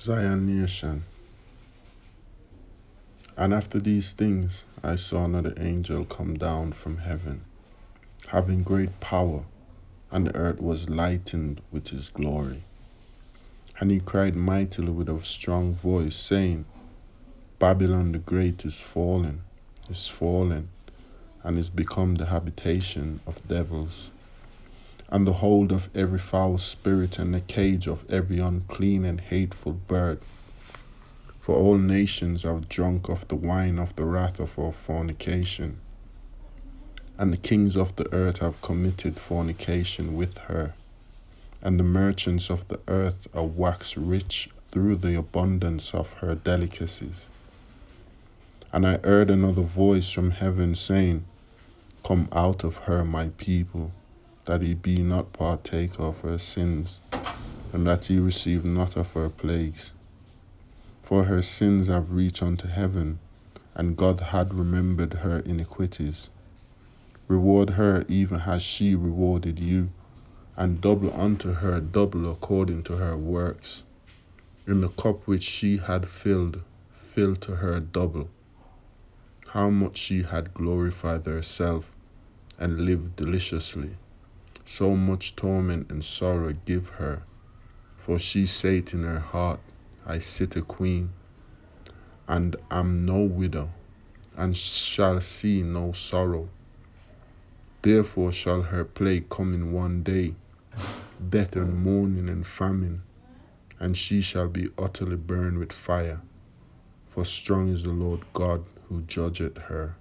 Zion Nation. And after these things I saw another angel come down from heaven, having great power, and the earth was lightened with his glory. And he cried mightily with a strong voice, saying, Babylon the great is fallen, and is become the habitation of devils, and the hold of every foul spirit, and the cage of every unclean and hateful bird. For all nations are drunk of the wine of the wrath of our fornication, and the kings of the earth have committed fornication with her, and the merchants of the earth are waxed rich through the abundance of her delicacies. And I heard another voice from heaven saying, Come out of her, my people, that ye be not partaker of her sins, and that ye receive not of her plagues. For her sins have reached unto heaven, and God had remembered her iniquities. Reward her even as she rewarded you, and double unto her double according to her works. In the cup which she had filled, fill to her double. How much she had glorified herself, and lived deliciously, so much torment and sorrow give her. For she saith in her heart, I sit a queen, and am no widow, and shall see no sorrow. Therefore shall her plague come in one day, death and mourning and famine, and she shall be utterly burned with fire. For strong is the Lord God who judgeth her.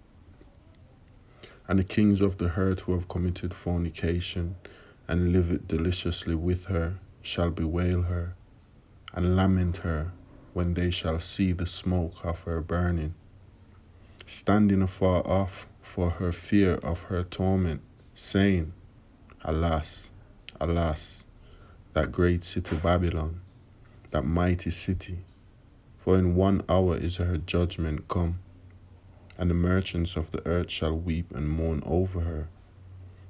And the kings of the earth who have committed fornication, and lived deliciously with her, shall bewail her, and lament her, when they shall see the smoke of her burning, standing afar off for her fear of her torment, saying, Alas, alas, that great city Babylon, that mighty city, for in 1 hour is her judgment come. And the merchants of the earth shall weep and mourn over her,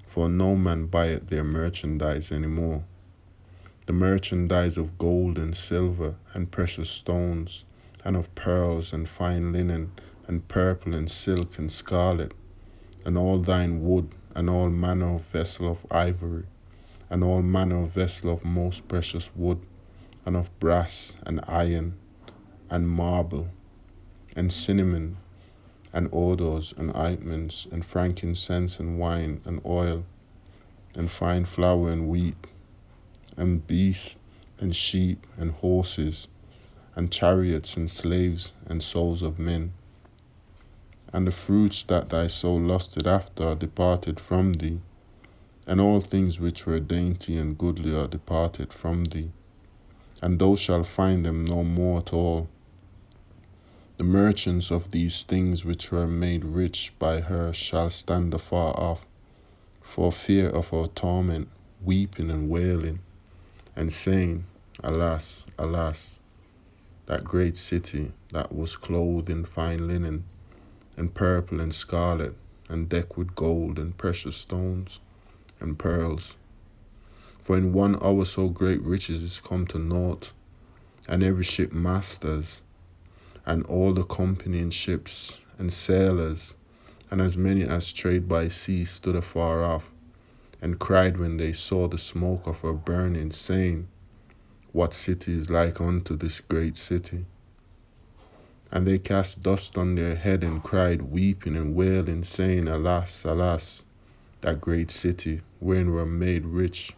for no man buyeth their merchandise any more. The merchandise of gold and silver and precious stones, and of pearls and fine linen, and purple and silk and scarlet, and all thine wood, and all manner of vessel of ivory, and all manner of vessel of most precious wood, and of brass and iron, and marble, and cinnamon, and odors, and ointments, and frankincense, and wine, and oil, and fine flour, and wheat, and beasts, and sheep, and horses, and chariots, and slaves, and souls of men. And the fruits that thy soul lusted after are departed from thee, and all things which were dainty and goodly are departed from thee, and thou shalt find them no more at all. The merchants of these things which were made rich by her shall stand afar off, for fear of her torment, weeping and wailing, and saying, Alas, alas, that great city that was clothed in fine linen, and purple and scarlet, and decked with gold and precious stones and pearls. For in 1 hour so great riches is come to naught, and every ship masters, and all the company in ships, and sailors, and as many as trade by sea stood afar off, and cried when they saw the smoke of her burning, saying, What city is like unto this great city? And they cast dust on their head, and cried, weeping and wailing, saying, Alas, alas, that great city, wherein were made rich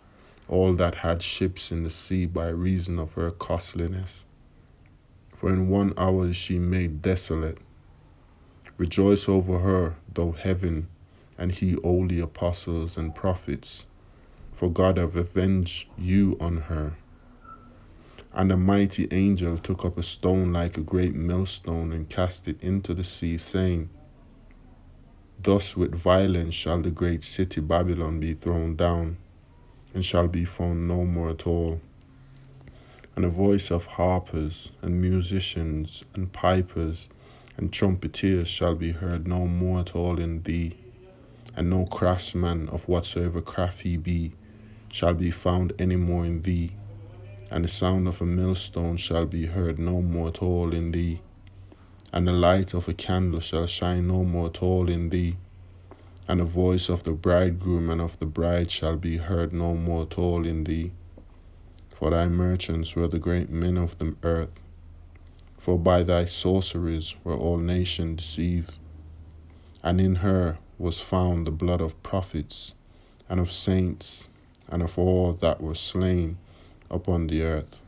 all that had ships in the sea by reason of her costliness. For in 1 hour is she made desolate. Rejoice over her, thou heaven, and he holy apostles and prophets, for God hath avenged you on her. And a mighty angel took up a stone like a great millstone, and cast it into the sea, saying, Thus with violence shall the great city Babylon be thrown down, and shall be found no more at all. And a voice of harpers, and musicians, and pipers, and trumpeters shall be heard no more at all in thee, and no craftsman of whatsoever craft he be shall be found any more in thee, and the sound of a millstone shall be heard no more at all in thee, and the light of a candle shall shine no more at all in thee, and the voice of the bridegroom and of the bride shall be heard no more at all in thee. For thy merchants were the great men of the earth, for by thy sorceries were all nations deceived. And in her was found the blood of prophets, and of saints, and of all that were slain upon the earth.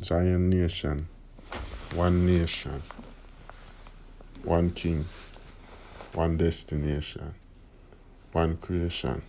Zion nation, one king, one destination, one creation.